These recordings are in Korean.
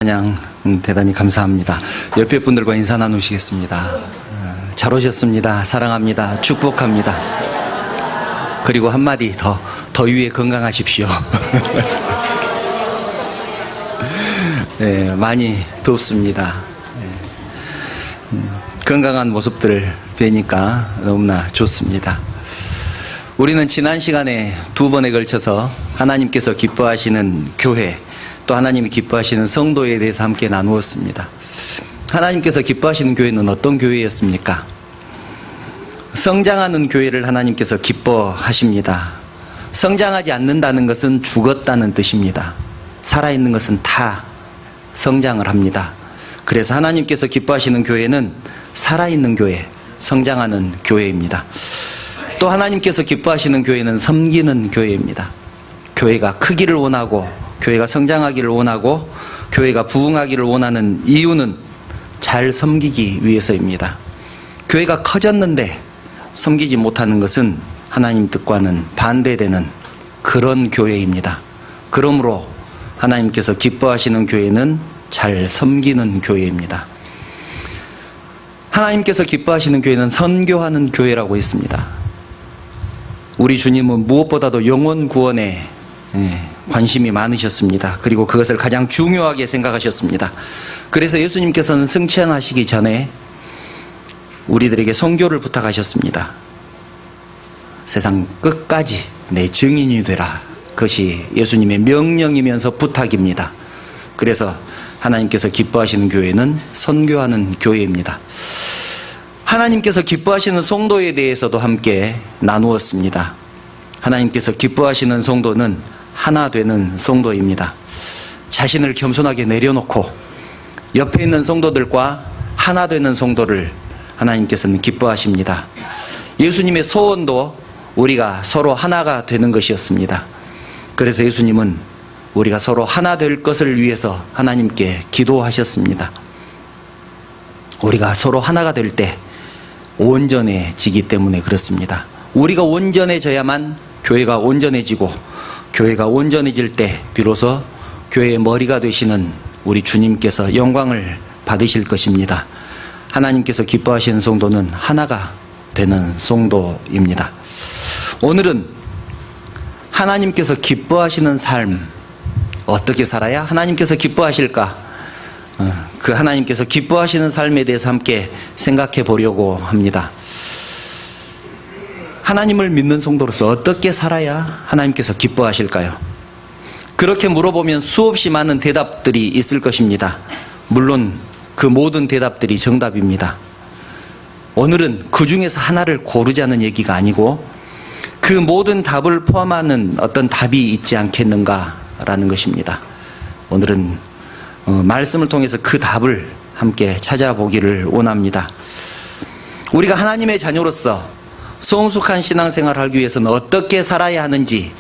찬양 대단히 감사합니다. 옆에 분들과 인사 나누시겠습니다. 잘 오셨습니다. 사랑합니다. 축복합니다. 그리고 한마디 더 위에 건강하십시오. 네, 많이 덥습니다. 건강한 모습들을 뵈니까 너무나 좋습니다. 우리는 지난 시간에 2번에 걸쳐서 하나님께서 기뻐하시는 교회, 또 하나님이 기뻐하시는 성도에 대해서 함께 나누었습니다. 하나님께서 기뻐하시는 교회는 어떤 교회였습니까? 성장하는 교회를 하나님께서 기뻐하십니다. 성장하지 않는다는 것은 죽었다는 뜻입니다. 살아있는 것은 다 성장을 합니다. 그래서 하나님께서 기뻐하시는 교회는 살아있는 교회, 성장하는 교회입니다. 또 하나님께서 기뻐하시는 교회는 섬기는 교회입니다. 교회가 크기를 원하고, 교회가 성장하기를 원하고, 교회가 부흥하기를 원하는 이유는 잘 섬기기 위해서입니다. 교회가 커졌는데 섬기지 못하는 것은 하나님 뜻과는 반대되는 그런 교회입니다. 그러므로 하나님께서 기뻐하시는 교회는 잘 섬기는 교회입니다. 하나님께서 기뻐하시는 교회는 선교하는 교회라고 했습니다. 우리 주님은 무엇보다도 영혼 구원에 관심이 많으셨습니다. 그리고 그것을 가장 중요하게 생각하셨습니다. 그래서 예수님께서는 승천하시기 전에 우리들에게 선교를 부탁하셨습니다. 세상 끝까지 내 증인이 되라. 그것이 예수님의 명령이면서 부탁입니다. 그래서 하나님께서 기뻐하시는 교회는 선교하는 교회입니다. 하나님께서 기뻐하시는 성도에 대해서도 함께 나누었습니다. 하나님께서 기뻐하시는 성도는 하나 되는 성도입니다. 자신을 겸손하게 내려놓고 옆에 있는 성도들과 하나 되는 성도를 하나님께서는 기뻐하십니다. 예수님의 소원도 우리가 서로 하나가 되는 것이었습니다. 그래서 예수님은 우리가 서로 하나 될 것을 위해서 하나님께 기도하셨습니다. 우리가 서로 하나가 될 때 온전해지기 때문에 그렇습니다. 우리가 온전해져야만 교회가 온전해지고, 교회가 온전해질 때 비로소 교회의 머리가 되시는 우리 주님께서 영광을 받으실 것입니다. 하나님께서 기뻐하시는 성도는 하나가 되는 성도입니다. 오늘은 하나님께서 기뻐하시는 삶, 어떻게 살아야 하나님께서 기뻐하실까? 그 하나님께서 기뻐하시는 삶에 대해서 함께 생각해 보려고 합니다. 하나님을 믿는 성도로서 어떻게 살아야 하나님께서 기뻐하실까요? 그렇게 물어보면 수없이 많은 대답들이 있을 것입니다. 물론 그 모든 대답들이 정답입니다. 오늘은 그 중에서 하나를 고르자는 얘기가 아니고 그 모든 답을 포함하는 어떤 답이 있지 않겠는가라는 것입니다. 오늘은 말씀을 통해서 그 답을 함께 찾아보기를 원합니다. 우리가 하나님의 자녀로서 성숙한 신앙생활을 하기 위해서는 어떻게 살아야 하는지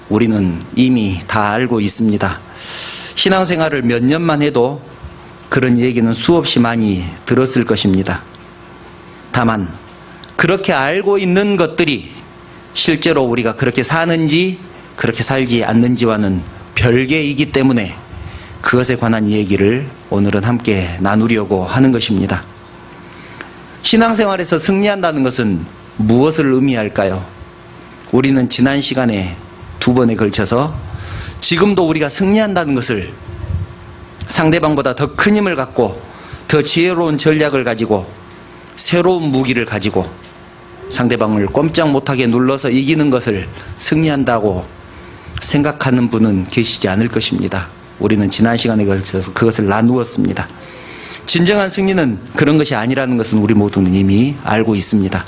우리는 이미 다 알고 있습니다. 신앙생활을 몇 년만 해도 그런 얘기는 수없이 많이 들었을 것입니다. 다만 그렇게 알고 있는 것들이 실제로 우리가 그렇게 사는지 그렇게 살지 않는지와는 별개이기 때문에 그것에 관한 얘기를 오늘은 함께 나누려고 하는 것입니다. 신앙생활에서 승리한다는 것은 무엇을 의미할까요? 우리는 지난 시간에 2번에 걸쳐서 지금도 우리가 승리한다는 것을 상대방보다 더 큰 힘을 갖고 더 지혜로운 전략을 가지고 새로운 무기를 가지고 상대방을 꼼짝 못하게 눌러서 이기는 것을 승리한다고 생각하는 분은 계시지 않을 것입니다. 우리는 지난 시간에 걸쳐서 그것을 나누었습니다. 진정한 승리는 그런 것이 아니라는 것은 우리 모두는 이미 알고 있습니다.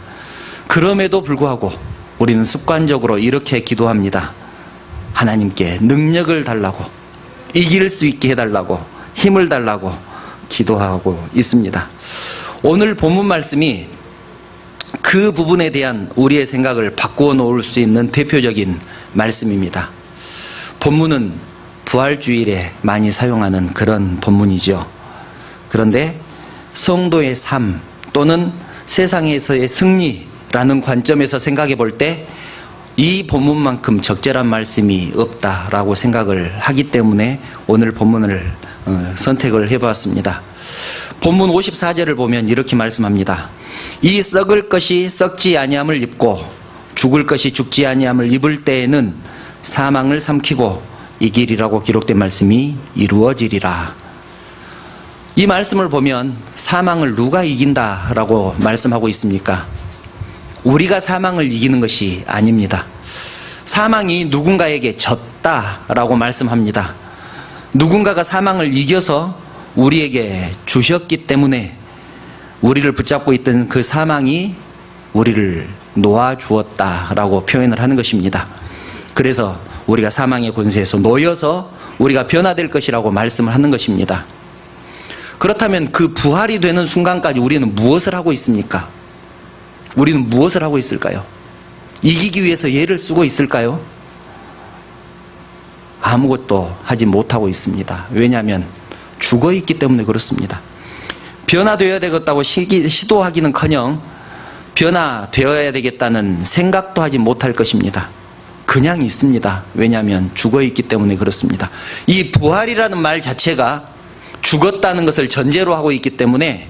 그럼에도 불구하고 우리는 습관적으로 이렇게 기도합니다. 하나님께 능력을 달라고, 이길 수 있게 해달라고, 힘을 달라고 기도하고 있습니다. 오늘 본문 말씀이 그 부분에 대한 우리의 생각을 바꾸어 놓을 수 있는 대표적인 말씀입니다. 본문은 부활주일에 많이 사용하는 그런 본문이죠. 그런데 성도의 삶 또는 세상에서의 승리라는 관점에서 생각해 볼 때 이 본문만큼 적절한 말씀이 없다라고 생각을 하기 때문에 오늘 본문을 선택을 해보았습니다. 본문 54절을 보면 이렇게 말씀합니다. 이 썩을 것이 썩지 아니함을 입고 죽을 것이 죽지 아니함을 입을 때에는 사망을 삼키고 이기리라고 기록된 말씀이 이루어지리라. 이 말씀을 보면 사망을 누가 이긴다라고 말씀하고 있습니까? 우리가 사망을 이기는 것이 아닙니다. 사망이 누군가에게 졌다라고 말씀합니다. 누군가가 사망을 이겨서 우리에게 주셨기 때문에 우리를 붙잡고 있던 그 사망이 우리를 놓아주었다라고 표현을 하는 것입니다. 그래서 우리가 사망의 권세에서 놓여서 우리가 변화될 것이라고 말씀을 하는 것입니다. 그렇다면 그 부활이 되는 순간까지 우리는 무엇을 하고 있습니까? 우리는 무엇을 하고 있을까요? 이기기 위해서 예를 쓰고 있을까요? 아무것도 하지 못하고 있습니다. 왜냐하면 죽어 있기 때문에 그렇습니다. 변화되어야 되겠다고 시도하기는커녕 변화되어야 되겠다는 생각도 하지 못할 것입니다. 그냥 있습니다. 왜냐하면 죽어 있기 때문에 그렇습니다. 이 부활이라는 말 자체가 죽었다는 것을 전제로 하고 있기 때문에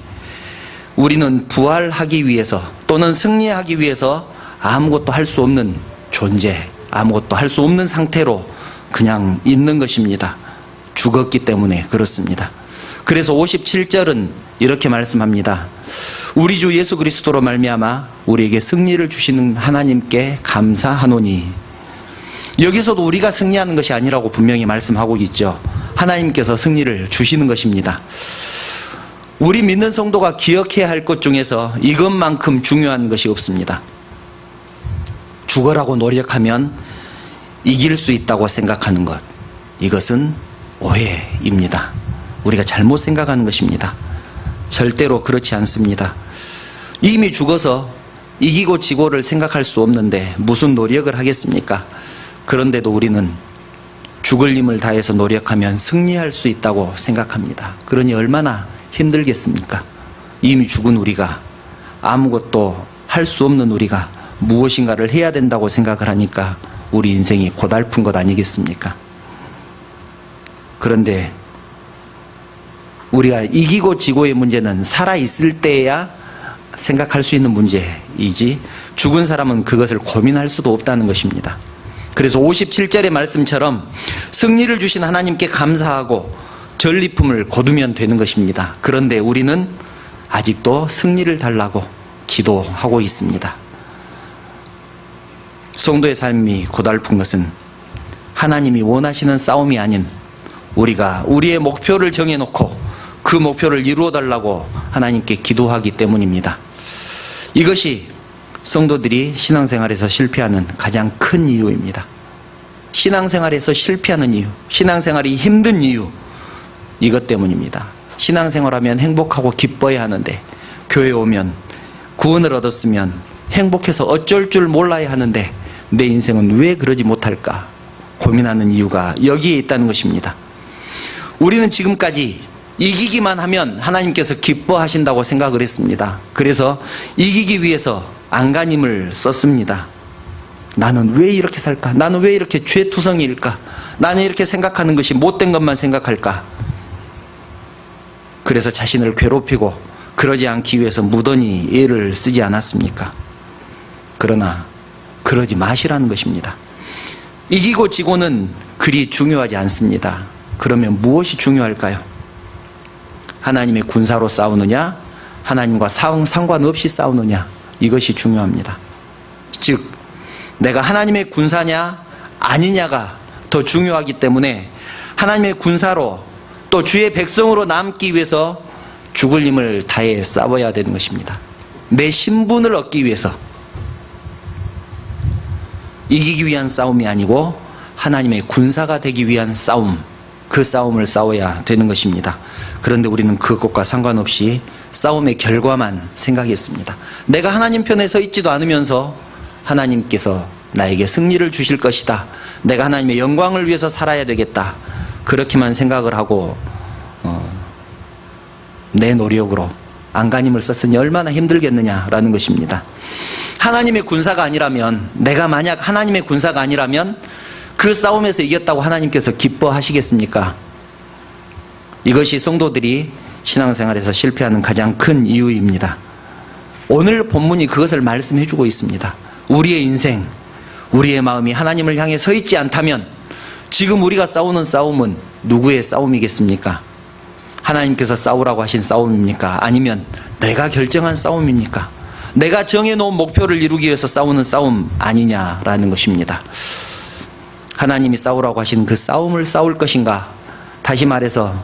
우리는 부활하기 위해서 또는 승리하기 위해서 아무것도 할 수 없는 존재, 아무것도 할 수 없는 상태로 그냥 있는 것입니다. 죽었기 때문에 그렇습니다. 그래서 57절은 이렇게 말씀합니다. 우리 주 예수 그리스도로 말미암아 우리에게 승리를 주시는 하나님께 감사하노니. 여기서도 우리가 승리하는 것이 아니라고 분명히 말씀하고 있죠. 하나님께서 승리를 주시는 것입니다. 우리 믿는 성도가 기억해야 할 것 중에서 이것만큼 중요한 것이 없습니다. 죽어라고 노력하면 이길 수 있다고 생각하는 것, 이것은 오해입니다. 우리가 잘못 생각하는 것입니다. 절대로 그렇지 않습니다. 이미 죽어서 이기고 지고를 생각할 수 없는데 무슨 노력을 하겠습니까? 그런데도 우리는 죽을 힘을 다해서 노력하면 승리할 수 있다고 생각합니다. 그러니 얼마나 힘들겠습니까? 이미 죽은 우리가, 아무것도 할 수 없는 우리가 무엇인가를 해야 된다고 생각을 하니까 우리 인생이 고달픈 것 아니겠습니까? 그런데 우리가 이기고 지고의 문제는 살아있을 때야 생각할 수 있는 문제이지 죽은 사람은 그것을 고민할 수도 없다는 것입니다. 그래서 57절의 말씀처럼 승리를 주신 하나님께 감사하고 전리품을 거두면 되는 것입니다. 그런데 우리는 아직도 승리를 달라고 기도하고 있습니다. 성도의 삶이 고달픈 것은 하나님이 원하시는 싸움이 아닌 우리가 우리의 목표를 정해놓고 그 목표를 이루어달라고 하나님께 기도하기 때문입니다. 이것이 성도들이 신앙생활에서 실패하는 가장 큰 이유입니다. 신앙생활에서 실패하는 이유, 신앙생활이 힘든 이유, 이것 때문입니다. 신앙생활하면 행복하고 기뻐야 하는데 교회 오면 구원을 얻었으면 행복해서 어쩔 줄 몰라야 하는데 내 인생은 왜 그러지 못할까 고민하는 이유가 여기에 있다는 것입니다. 우리는 지금까지 이기기만 하면 하나님께서 기뻐하신다고 생각을 했습니다. 그래서 이기기 위해서 안간힘을 썼습니다. 나는 왜 이렇게 살까? 나는 왜 이렇게 죄투성이일까? 나는 이렇게 생각하는 것이 못된 것만 생각할까? 그래서 자신을 괴롭히고 그러지 않기 위해서 무던히 애를 쓰지 않았습니까? 그러나 그러지 마시라는 것입니다. 이기고 지고는 그리 중요하지 않습니다. 그러면 무엇이 중요할까요? 하나님의 군사로 싸우느냐, 하나님과 상관없이 싸우느냐, 이것이 중요합니다. 즉 내가 하나님의 군사냐 아니냐가 더 중요하기 때문에 하나님의 군사로 또 주의 백성으로 남기 위해서 죽을 힘을 다해 싸워야 되는 것입니다. 내 신분을 얻기 위해서, 이기기 위한 싸움이 아니고 하나님의 군사가 되기 위한 싸움, 그 싸움을 싸워야 되는 것입니다. 그런데 우리는 그것과 상관없이 싸움의 결과만 생각했습니다. 내가 하나님 편에 서 있지도 않으면서 하나님께서 나에게 승리를 주실 것이다, 내가 하나님의 영광을 위해서 살아야 되겠다, 그렇게만 생각을 하고 내 노력으로 안간힘을 썼으니 얼마나 힘들겠느냐라는 것입니다. 하나님의 군사가 아니라면, 내가 만약 하나님의 군사가 아니라면 그 싸움에서 이겼다고 하나님께서 기뻐하시겠습니까? 이것이 성도들이 신앙생활에서 실패하는 가장 큰 이유입니다. 오늘 본문이 그것을 말씀해 주고 있습니다. 우리의 인생, 우리의 마음이 하나님을 향해 서 있지 않다면 지금 우리가 싸우는 싸움은 누구의 싸움이겠습니까? 하나님께서 싸우라고 하신 싸움입니까? 아니면 내가 결정한 싸움입니까? 내가 정해놓은 목표를 이루기 위해서 싸우는 싸움 아니냐라는 것입니다. 하나님이 싸우라고 하신 그 싸움을 싸울 것인가? 다시 말해서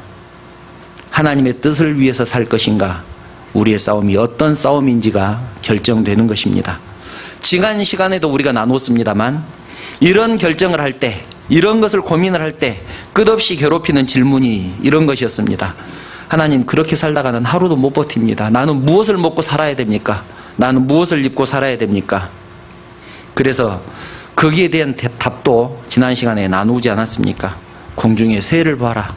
하나님의 뜻을 위해서 살 것인가? 우리의 싸움이 어떤 싸움인지가 결정되는 것입니다. 지난 시간에도 우리가 나눴습니다만 이런 결정을 할 때, 이런 것을 고민을 할 때 끝없이 괴롭히는 질문이 이런 것이었습니다. 하나님, 그렇게 살다가는 하루도 못 버팁니다. 나는 무엇을 먹고 살아야 됩니까? 나는 무엇을 입고 살아야 됩니까? 그래서 거기에 대한 답도 지난 시간에 나누지 않았습니까? 공중의 새를 봐라.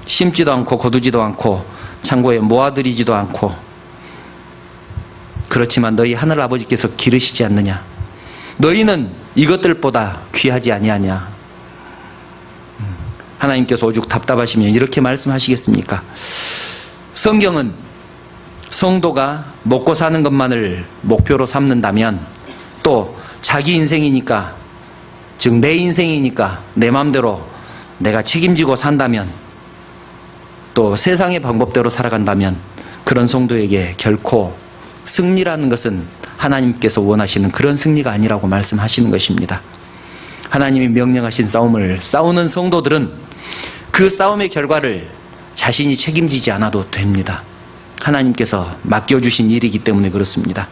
심지도 않고 거두지도 않고 창고에 모아들이지도 않고, 그렇지만 너희 하늘 아버지께서 기르시지 않느냐? 너희는 이것들보다 귀하지 아니하냐? 하나님께서 오죽 답답하시면 이렇게 말씀하시겠습니까? 성경은 성도가 먹고 사는 것만을 목표로 삼는다면, 또 자기 인생이니까, 즉 내 인생이니까 내 마음대로 내가 책임지고 산다면, 또 세상의 방법대로 살아간다면 그런 성도에게 결코 승리라는 것은 하나님께서 원하시는 그런 승리가 아니라고 말씀하시는 것입니다. 하나님이 명령하신 싸움을 싸우는 성도들은 그 싸움의 결과를 자신이 책임지지 않아도 됩니다. 하나님께서 맡겨주신 일이기 때문에 그렇습니다.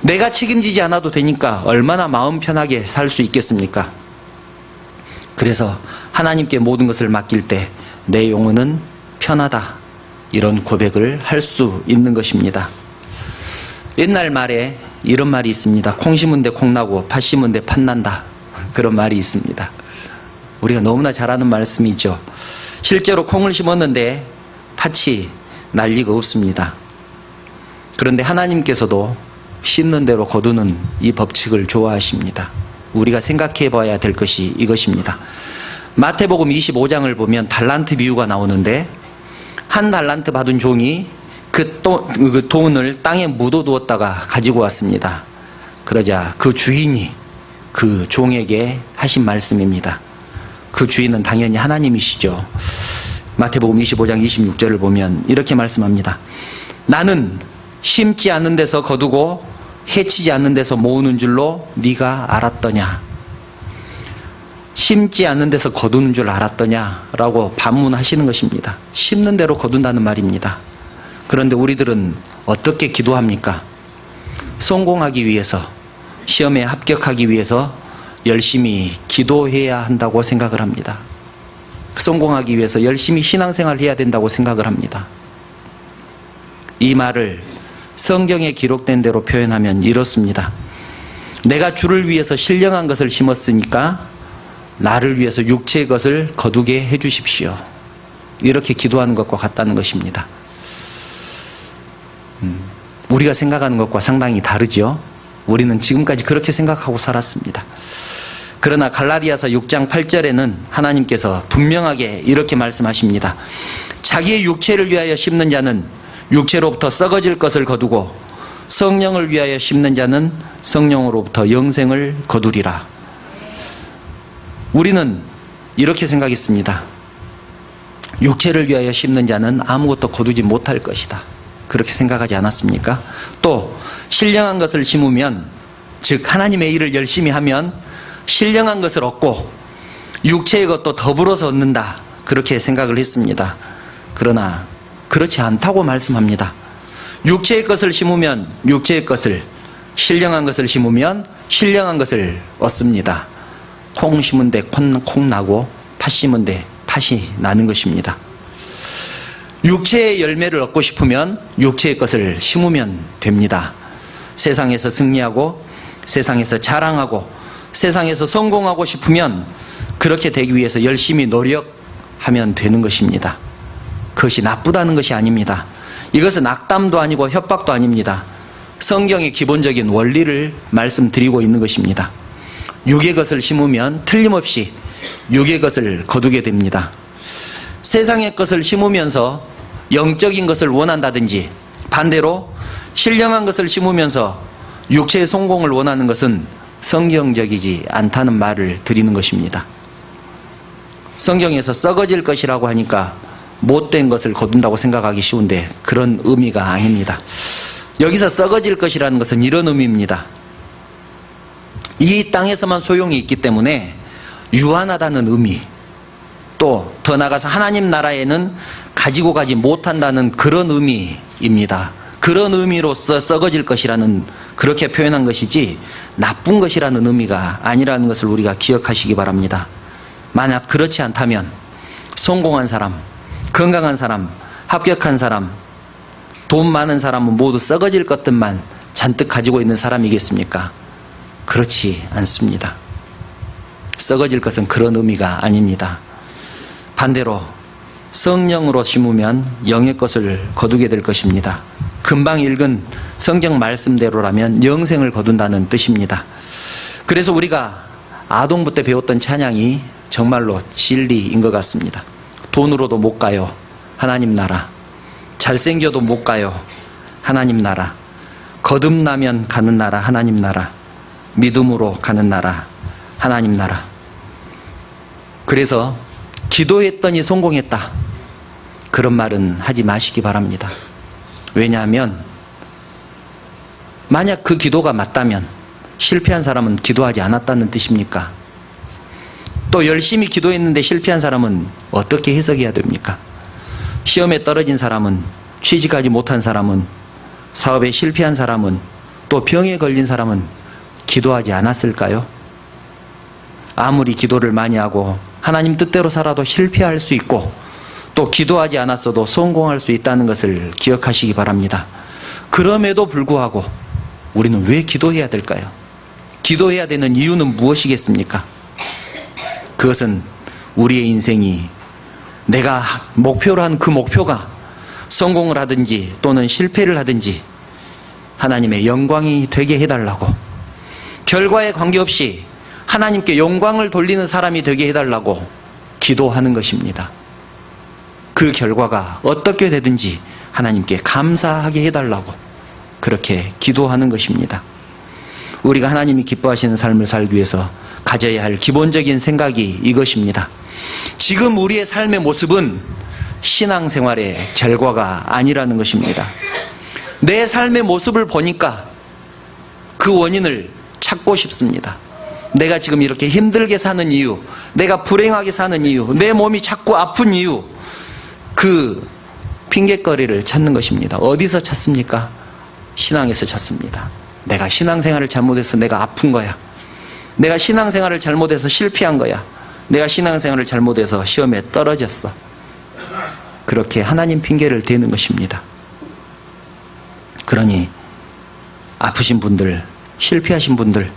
내가 책임지지 않아도 되니까 얼마나 마음 편하게 살 수 있겠습니까? 그래서 하나님께 모든 것을 맡길 때 내 영혼은 편하다, 이런 고백을 할 수 있는 것입니다. 옛날 말에 이런 말이 있습니다. 콩 심은 데 콩 나고 팥 심은 데 팥 난다, 그런 말이 있습니다. 우리가 너무나 잘 아는 말씀이죠. 실제로 콩을 심었는데 팥이 날 리가 없습니다. 그런데 하나님께서도 심는 대로 거두는 이 법칙을 좋아하십니다. 우리가 생각해 봐야 될 것이 이것입니다. 마태복음 25장을 보면 달란트 비유가 나오는데, 한 달란트 받은 종이 그 돈을 땅에 묻어두었다가 가지고 왔습니다. 그러자 그 주인이 그 종에게 하신 말씀입니다. 그 주인은 당연히 하나님이시죠. 마태복음 25장 26절을 보면 이렇게 말씀합니다. 나는 심지 않는 데서 거두고 해치지 않는 데서 모으는 줄로 네가 알았더냐? 심지 않는 데서 거두는 줄 알았더냐라고 반문하시는 것입니다. 심는 대로 거둔다는 말입니다. 그런데 우리들은 어떻게 기도합니까? 성공하기 위해서, 시험에 합격하기 위해서 열심히 기도해야 한다고 생각을 합니다. 성공하기 위해서 열심히 신앙생활을 해야 된다고 생각을 합니다. 이 말을 성경에 기록된 대로 표현하면 이렇습니다. 내가 주를 위해서 신령한 것을 심었으니까 나를 위해서 육체의 것을 거두게 해 주십시오. 이렇게 기도하는 것과 같다는 것입니다. 우리가 생각하는 것과 상당히 다르죠. 우리는 지금까지 그렇게 생각하고 살았습니다. 그러나 갈라디아서 6장 8절에는 하나님께서 분명하게 이렇게 말씀하십니다. 자기의 육체를 위하여 심는 자는 육체로부터 썩어질 것을 거두고 성령을 위하여 심는 자는 성령으로부터 영생을 거두리라. 우리는 이렇게 생각했습니다. 육체를 위하여 심는 자는 아무것도 거두지 못할 것이다, 그렇게 생각하지 않았습니까? 또 신령한 것을 심으면, 즉 하나님의 일을 열심히 하면 신령한 것을 얻고 육체의 것도 더불어서 얻는다, 그렇게 생각을 했습니다. 그러나 그렇지 않다고 말씀합니다. 육체의 것을 심으면 육체의 것을, 신령한 것을 심으면 신령한 것을 얻습니다. 콩 심은 데 콩 나고 팥 심은 데 팥이 나는 것입니다. 육체의 열매를 얻고 싶으면 육체의 것을 심으면 됩니다. 세상에서 승리하고 세상에서 자랑하고 세상에서 성공하고 싶으면 그렇게 되기 위해서 열심히 노력하면 되는 것입니다. 그것이 나쁘다는 것이 아닙니다. 이것은 악담도 아니고 협박도 아닙니다. 성경의 기본적인 원리를 말씀드리고 있는 것입니다. 육의 것을 심으면 틀림없이 육의 것을 거두게 됩니다. 세상의 것을 심으면서 영적인 것을 원한다든지 반대로 신령한 것을 심으면서 육체의 성공을 원하는 것은 성경적이지 않다는 말을 드리는 것입니다. 성경에서 썩어질 것이라고 하니까 못된 것을 거둔다고 생각하기 쉬운데 그런 의미가 아닙니다. 여기서 썩어질 것이라는 것은 이런 의미입니다. 이 땅에서만 소용이 있기 때문에 유한하다는 의미, 또 더 나아가서 하나님 나라에는 가지고 가지 못한다는 그런 의미입니다. 그런 의미로서 썩어질 것이라는, 그렇게 표현한 것이지 나쁜 것이라는 의미가 아니라는 것을 우리가 기억하시기 바랍니다. 만약 그렇지 않다면 성공한 사람, 건강한 사람, 합격한 사람, 돈 많은 사람은 모두 썩어질 것들만 잔뜩 가지고 있는 사람이겠습니까? 그렇지 않습니다. 썩어질 것은 그런 의미가 아닙니다. 반대로 성령으로 심으면 영의 것을 거두게 될 것입니다. 금방 읽은 성경 말씀대로라면 영생을 거둔다는 뜻입니다. 그래서 우리가 아동부 때 배웠던 찬양이 정말로 진리인 것 같습니다. 돈으로도 못 가요, 하나님 나라. 잘생겨도 못 가요, 하나님 나라. 거듭나면 가는 나라, 하나님 나라. 믿음으로 가는 나라, 하나님 나라. 그래서 기도했더니 성공했다, 그런 말은 하지 마시기 바랍니다. 왜냐하면 만약 그 기도가 맞다면 실패한 사람은 기도하지 않았다는 뜻입니까? 또 열심히 기도했는데 실패한 사람은 어떻게 해석해야 됩니까? 시험에 떨어진 사람은, 취직하지 못한 사람은, 사업에 실패한 사람은, 또 병에 걸린 사람은 기도하지 않았을까요? 아무리 기도를 많이 하고 하나님 뜻대로 살아도 실패할 수 있고 또 기도하지 않았어도 성공할 수 있다는 것을 기억하시기 바랍니다. 그럼에도 불구하고 우리는 왜 기도해야 될까요? 기도해야 되는 이유는 무엇이겠습니까? 그것은 우리의 인생이 내가 목표로 한 그 목표가 성공을 하든지 또는 실패를 하든지 하나님의 영광이 되게 해달라고, 결과에 관계없이 하나님께 영광을 돌리는 사람이 되게 해달라고 기도하는 것입니다. 그 결과가 어떻게 되든지 하나님께 감사하게 해달라고 그렇게 기도하는 것입니다. 우리가 하나님이 기뻐하시는 삶을 살기 위해서 가져야 할 기본적인 생각이 이것입니다. 지금 우리의 삶의 모습은 신앙생활의 결과가 아니라는 것입니다. 내 삶의 모습을 보니까 그 원인을 찾고 싶습니다. 내가 지금 이렇게 힘들게 사는 이유, 내가 불행하게 사는 이유, 내 몸이 자꾸 아픈 이유, 그 핑곗거리를 찾는 것입니다. 어디서 찾습니까? 신앙에서 찾습니다. 내가 신앙생활을 잘못해서 내가 아픈 거야. 내가 신앙생활을 잘못해서 실패한 거야. 내가 신앙생활을 잘못해서 시험에 떨어졌어. 그렇게 하나님 핑계를 대는 것입니다. 그러니 아프신 분들, 실패하신 분들,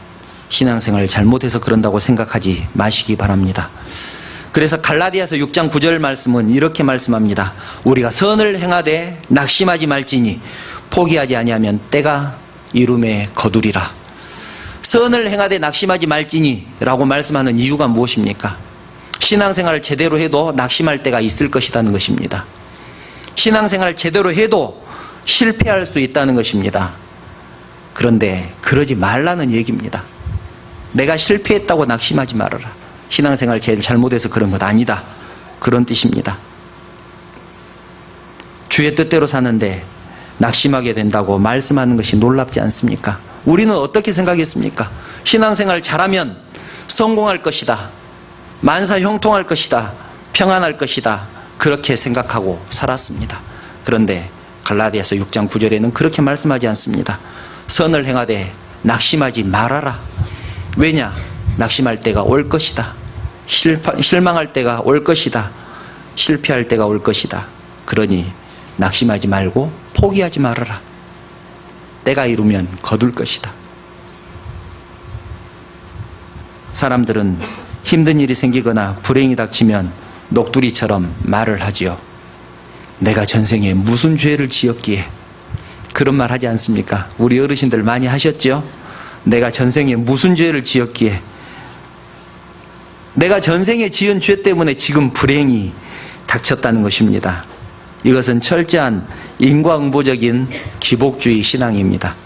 신앙생활을 잘못해서 그런다고 생각하지 마시기 바랍니다. 그래서 갈라디아서 6장 9절 말씀은 이렇게 말씀합니다. 우리가 선을 행하되 낙심하지 말지니 포기하지 아니하면 때가 이름에 거두리라. 선을 행하되 낙심하지 말지니 라고 말씀하는 이유가 무엇입니까? 신앙생활을 제대로 해도 낙심할 때가 있을 것이라는 것입니다. 신앙생활을 제대로 해도 실패할 수 있다는 것입니다. 그런데 그러지 말라는 얘기입니다. 내가 실패했다고 낙심하지 말아라. 신앙생활 제일 잘못해서 그런 것 아니다, 그런 뜻입니다. 주의 뜻대로 사는데 낙심하게 된다고 말씀하는 것이 놀랍지 않습니까? 우리는 어떻게 생각했습니까? 신앙생활 잘하면 성공할 것이다, 만사 형통할 것이다, 평안할 것이다, 그렇게 생각하고 살았습니다. 그런데 갈라디아서 6장 9절에는 그렇게 말씀하지 않습니다. 선을 행하되 낙심하지 말아라. 왜냐? 낙심할 때가 올 것이다. 실망할 때가 올 것이다. 실패할 때가 올 것이다. 그러니 낙심하지 말고 포기하지 말아라. 때가 이르면 거둘 것이다. 사람들은 힘든 일이 생기거나 불행이 닥치면 녹두리처럼 말을 하지요. 내가 전생에 무슨 죄를 지었기에 그런 말 하지 않습니까? 우리 어르신들 많이 하셨죠? 내가 전생에 무슨 죄를 지었기에, 내가 전생에 지은 죄 때문에 지금 불행이 닥쳤다는 것입니다. 이것은 철저한 인과응보적인 기복주의 신앙입니다.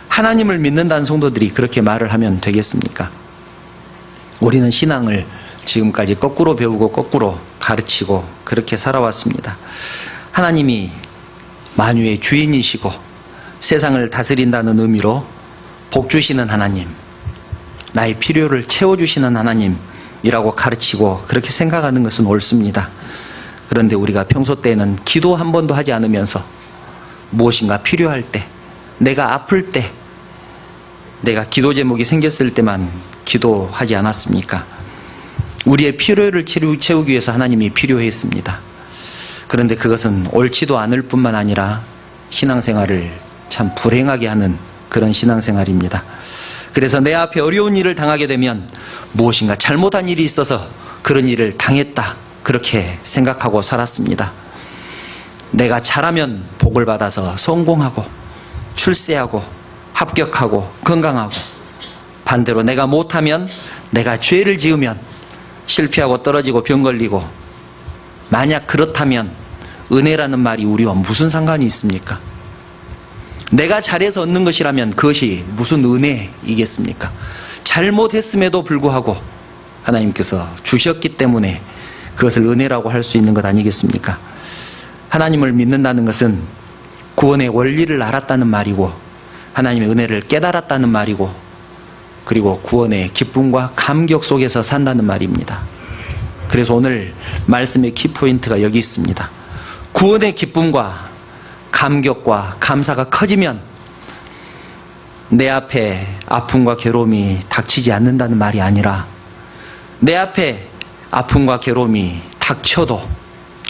하나님을 믿는다는 성도들이 그렇게 말을 하면 되겠습니까? 우리는 신앙을 지금까지 거꾸로 배우고 거꾸로 가르치고 그렇게 살아왔습니다. 하나님이 만유의 주인이시고 세상을 다스린다는 의미로 복 주시는 하나님, 나의 필요를 채워주시는 하나님이라고 가르치고 그렇게 생각하는 것은 옳습니다. 그런데 우리가 평소 때는 기도 한 번도 하지 않으면서 무엇인가 필요할 때, 내가 아플 때, 내가 기도 제목이 생겼을 때만 기도하지 않았습니까? 우리의 필요를 채우기 위해서 하나님이 필요했습니다. 그런데 그것은 옳지도 않을 뿐만 아니라 신앙생활을 참 불행하게 하는 그런 신앙생활입니다. 그래서 내 앞에 어려운 일을 당하게 되면 무엇인가 잘못한 일이 있어서 그런 일을 당했다, 그렇게 생각하고 살았습니다. 내가 잘하면 복을 받아서 성공하고 출세하고 합격하고 건강하고, 반대로 내가 못하면, 내가 죄를 지으면 실패하고 떨어지고 병 걸리고, 만약 그렇다면 은혜라는 말이 우리와 무슨 상관이 있습니까? 내가 잘해서 얻는 것이라면 그것이 무슨 은혜이겠습니까? 잘못했음에도 불구하고 하나님께서 주셨기 때문에 그것을 은혜라고 할 수 있는 것 아니겠습니까? 하나님을 믿는다는 것은 구원의 원리를 알았다는 말이고, 하나님의 은혜를 깨달았다는 말이고, 그리고 구원의 기쁨과 감격 속에서 산다는 말입니다. 그래서 오늘 말씀의 키포인트가 여기 있습니다. 구원의 기쁨과 감격과 감사가 커지면 내 앞에 아픔과 괴로움이 닥치지 않는다는 말이 아니라, 내 앞에 아픔과 괴로움이 닥쳐도,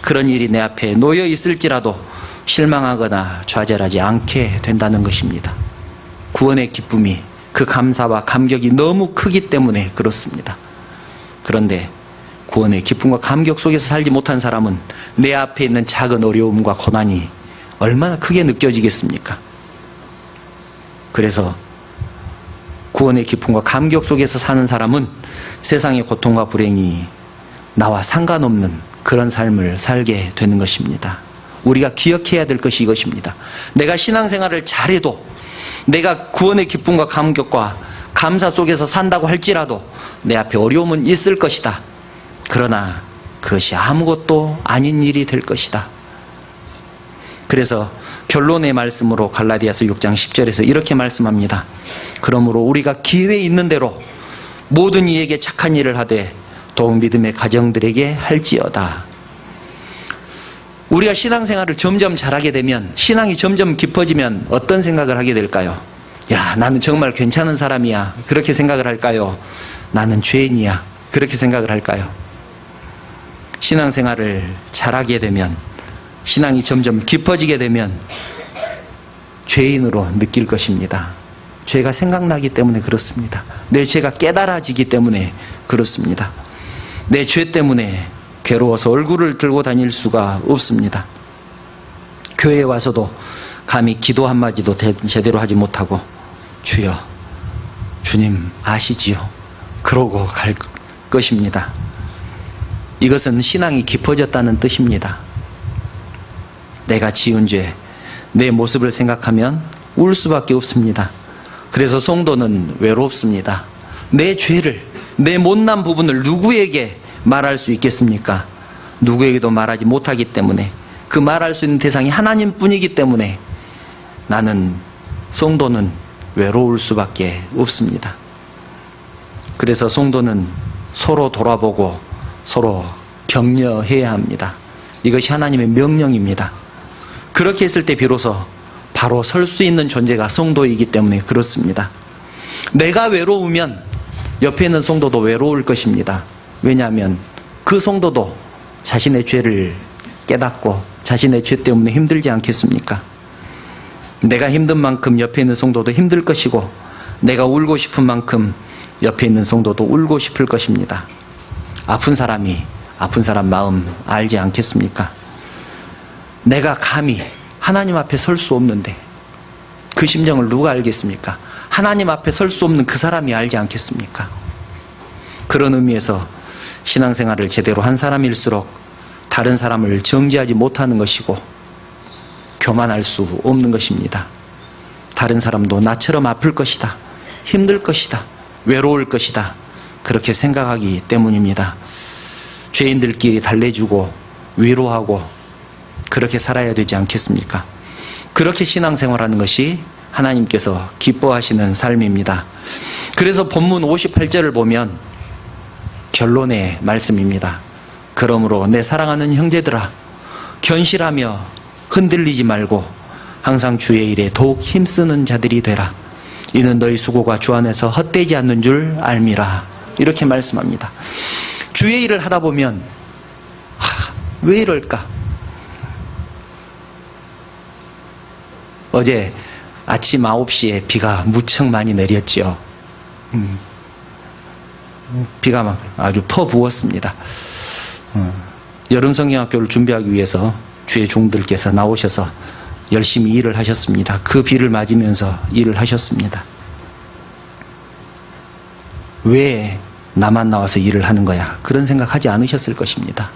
그런 일이 내 앞에 놓여 있을지라도 실망하거나 좌절하지 않게 된다는 것입니다. 구원의 기쁨이, 그 감사와 감격이 너무 크기 때문에 그렇습니다. 그런데 구원의 기쁨과 감격 속에서 살지 못한 사람은 내 앞에 있는 작은 어려움과 고난이 얼마나 크게 느껴지겠습니까? 그래서 구원의 기쁨과 감격 속에서 사는 사람은 세상의 고통과 불행이 나와 상관없는 그런 삶을 살게 되는 것입니다. 우리가 기억해야 될 것이 이것입니다. 내가 신앙생활을 잘해도, 내가 구원의 기쁨과 감격과 감사 속에서 산다고 할지라도 내 앞에 어려움은 있을 것이다. 그러나 그것이 아무것도 아닌 일이 될 것이다. 그래서 결론의 말씀으로 갈라디아서 6장 10절에서 이렇게 말씀합니다. 그러므로 우리가 기회 있는 대로 모든 이에게 착한 일을 하되 더욱 믿음의 가정들에게 할지어다. 우리가 신앙생활을 점점 잘하게 되면, 신앙이 점점 깊어지면 어떤 생각을 하게 될까요? 야, 나는 정말 괜찮은 사람이야, 그렇게 생각을 할까요? 나는 죄인이야, 그렇게 생각을 할까요? 신앙생활을 잘하게 되면, 신앙이 점점 깊어지게 되면 죄인으로 느낄 것입니다. 죄가 생각나기 때문에 그렇습니다. 내 죄가 깨달아지기 때문에 그렇습니다. 내 죄 때문에 괴로워서 얼굴을 들고 다닐 수가 없습니다. 교회에 와서도 감히 기도 한마디도 제대로 하지 못하고 주여, 주님 아시지요? 그러고 갈 것입니다. 이것은 신앙이 깊어졌다는 뜻입니다. 내가 지은 죄, 내 모습을 생각하면 울 수밖에 없습니다. 그래서 성도는 외롭습니다. 내 죄를, 내 못난 부분을 누구에게 말할 수 있겠습니까? 누구에게도 말하지 못하기 때문에, 그 말할 수 있는 대상이 하나님뿐이기 때문에 나는, 성도는 외로울 수밖에 없습니다. 그래서 성도는 서로 돌아보고 서로 격려해야 합니다. 이것이 하나님의 명령입니다. 그렇게 했을 때 비로소 바로 설 수 있는 존재가 성도이기 때문에 그렇습니다. 내가 외로우면 옆에 있는 성도도 외로울 것입니다. 왜냐하면 그 성도도 자신의 죄를 깨닫고 자신의 죄 때문에 힘들지 않겠습니까? 내가 힘든 만큼 옆에 있는 성도도 힘들 것이고, 내가 울고 싶은 만큼 옆에 있는 성도도 울고 싶을 것입니다. 아픈 사람이 아픈 사람 마음 알지 않겠습니까? 내가 감히 하나님 앞에 설 수 없는데, 그 심정을 누가 알겠습니까? 하나님 앞에 설 수 없는 그 사람이 알지 않겠습니까? 그런 의미에서 신앙생활을 제대로 한 사람일수록 다른 사람을 정죄하지 못하는 것이고 교만할 수 없는 것입니다. 다른 사람도 나처럼 아플 것이다, 힘들 것이다, 외로울 것이다, 그렇게 생각하기 때문입니다. 죄인들끼리 달래주고 위로하고 그렇게 살아야 되지 않겠습니까? 그렇게 신앙생활하는 것이 하나님께서 기뻐하시는 삶입니다. 그래서 본문 58절을 보면 결론의 말씀입니다. 그러므로 내 사랑하는 형제들아, 견실하며 흔들리지 말고 항상 주의 일에 더욱 힘쓰는 자들이 되라. 이는 너희 수고가 주 안에서 헛되지 않는 줄 알미라. 이렇게 말씀합니다. 주의 일을 하다 보면 왜 이럴까? 어제 아침 9시에 비가 무척 많이 내렸지요. 비가 막 아주 퍼부었습니다. 여름 성경학교를 준비하기 위해서 주의 종들께서 나오셔서 열심히 일을 하셨습니다. 그 비를 맞으면서 일을 하셨습니다. 왜 나만 나와서 일을 하는 거야? 그런 생각하지 않으셨을 것입니다.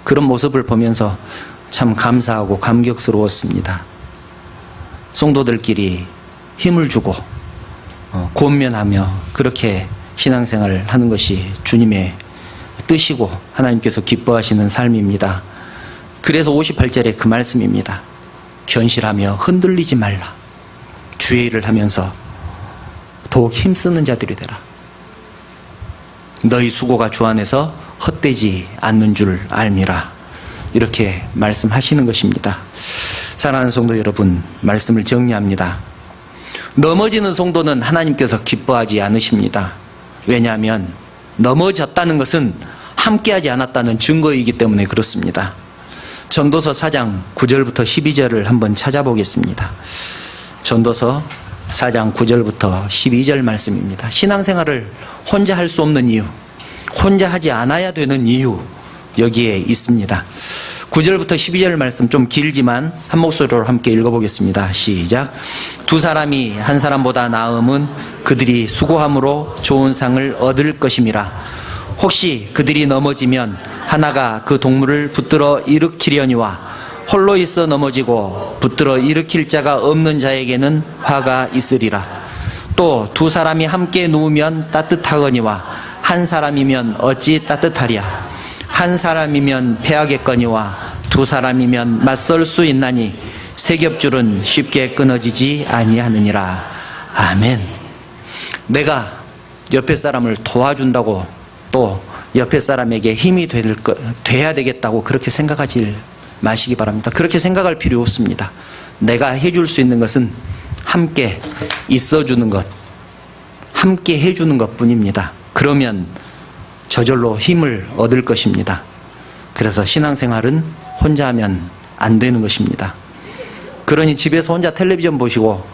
그런 모습을 보면서 참 감사하고 감격스러웠습니다. 성도들끼리 힘을 주고 권면하며 그렇게 신앙생활을 하는 것이 주님의 뜻이고 하나님께서 기뻐하시는 삶입니다. 그래서 58절에 그 말씀입니다. 견실하며 흔들리지 말라. 주의 일을 하면서 더욱 힘쓰는 자들이 되라. 너희 수고가 주 안에서 헛되지 않는 줄 알미라. 이렇게 말씀하시는 것입니다. 사랑하는 성도 여러분, 말씀을 정리합니다. 넘어지는 성도는 하나님께서 기뻐하지 않으십니다. 왜냐하면 넘어졌다는 것은 함께하지 않았다는 증거이기 때문에 그렇습니다. 전도서 4장 9절부터 12절을 한번 찾아보겠습니다. 전도서 4장 9절부터 12절 말씀입니다. 신앙생활을 혼자 할 수 없는 이유, 혼자 하지 않아야 되는 이유, 여기에 있습니다. 9절부터 12절 말씀 좀 길지만 한 목소리로 함께 읽어보겠습니다. 시작. 두 사람이 한 사람보다 나음은 그들이 수고함으로 좋은 상을 얻을 것임이라. 혹시 그들이 넘어지면 하나가 그 동물을 붙들어 일으키려니와 홀로 있어 넘어지고 붙들어 일으킬 자가 없는 자에게는 화가 있으리라. 또 두 사람이 함께 누우면 따뜻하거니와 한 사람이면 어찌 따뜻하랴. 한 사람이면 패하겠거니와 두 사람이면 맞설 수 있나니 세 겹줄은 쉽게 끊어지지 아니하느니라. 아멘. 내가 옆에 사람을 도와준다고 또 옆에 사람에게 힘이 돼야 되겠다고 그렇게 생각하지 마시기 바랍니다. 그렇게 생각할 필요 없습니다. 내가 해줄 수 있는 것은 함께 있어주는 것, 함께 해주는 것 뿐입니다. 그러면 저절로 힘을 얻을 것입니다. 그래서 신앙생활은 혼자 하면 안 되는 것입니다. 그러니 집에서 혼자 텔레비전 보시고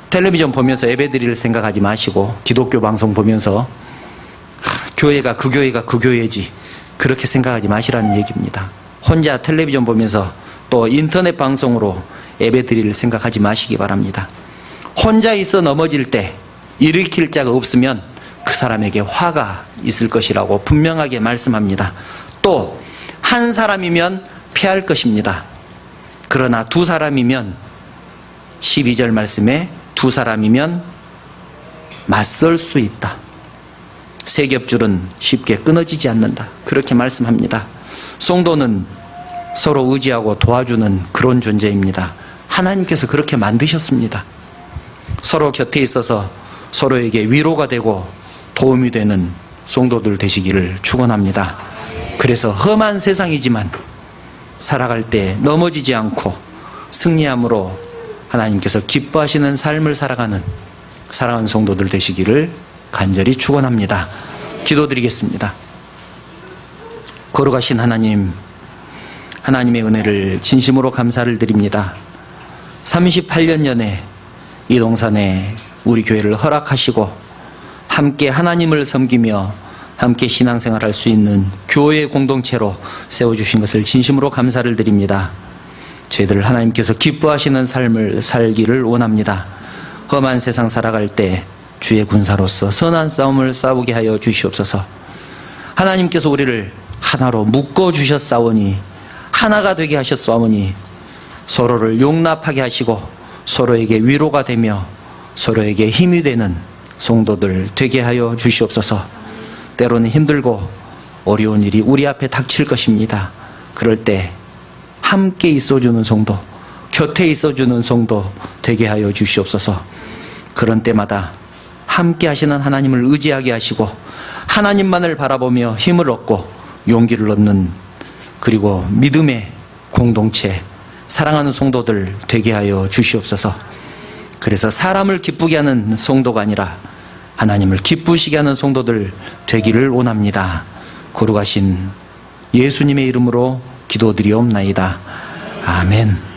텔레비전 보면서 예배드릴 생각하지 마시고 기독교 방송 보면서 교회가 그 교회지 그렇게 생각하지 마시라는 얘기입니다. 혼자 텔레비전 보면서 또 인터넷 방송으로 예배드릴 생각하지 마시기 바랍니다. 혼자 있어 넘어질 때 일으킬 자가 없으면 그 사람에게 화가 있을 것이라고 분명하게 말씀합니다. 또 한 사람이면 패할 것입니다. 그러나 두 사람이면 12절 말씀에 두 사람이면 맞설 수 있다. 세 겹줄은 쉽게 끊어지지 않는다. 그렇게 말씀합니다. 성도는 서로 의지하고 도와주는 그런 존재입니다. 하나님께서 그렇게 만드셨습니다. 서로 곁에 있어서 서로에게 위로가 되고 도움이 되는 성도들 되시기를 축원합니다. 그래서 험한 세상이지만 살아갈 때 넘어지지 않고 승리함으로 하나님께서 기뻐하시는 삶을 살아가는 사랑하는 성도들 되시기를 간절히 축원합니다. 기도드리겠습니다. 거룩하신 하나님, 하나님의 은혜를 진심으로 감사를 드립니다. 38년 전에 이 동산에 우리 교회를 허락하시고 함께 하나님을 섬기며 함께 신앙생활할 수 있는 교회 공동체로 세워주신 것을 진심으로 감사를 드립니다. 저희들 하나님께서 기뻐하시는 삶을 살기를 원합니다. 험한 세상 살아갈 때 주의 군사로서 선한 싸움을 싸우게 하여 주시옵소서. 하나님께서 우리를 하나로 묶어주셨사오니 하나가 되게 하셨사오니 서로를 용납하게 하시고 서로에게 위로가 되며 서로에게 힘이 되는 성도들 되게 하여 주시옵소서. 때로는 힘들고 어려운 일이 우리 앞에 닥칠 것입니다. 그럴 때 함께 있어주는 성도, 곁에 있어주는 성도 되게 하여 주시옵소서. 그런 때마다 함께 하시는 하나님을 의지하게 하시고 하나님만을 바라보며 힘을 얻고 용기를 얻는, 그리고 믿음의 공동체, 사랑하는 성도들 되게 하여 주시옵소서. 그래서 사람을 기쁘게 하는 성도가 아니라 하나님을 기쁘시게 하는 성도들 되기를 원합니다. 거룩하신 예수님의 이름으로 기도드리옵나이다. 아멘.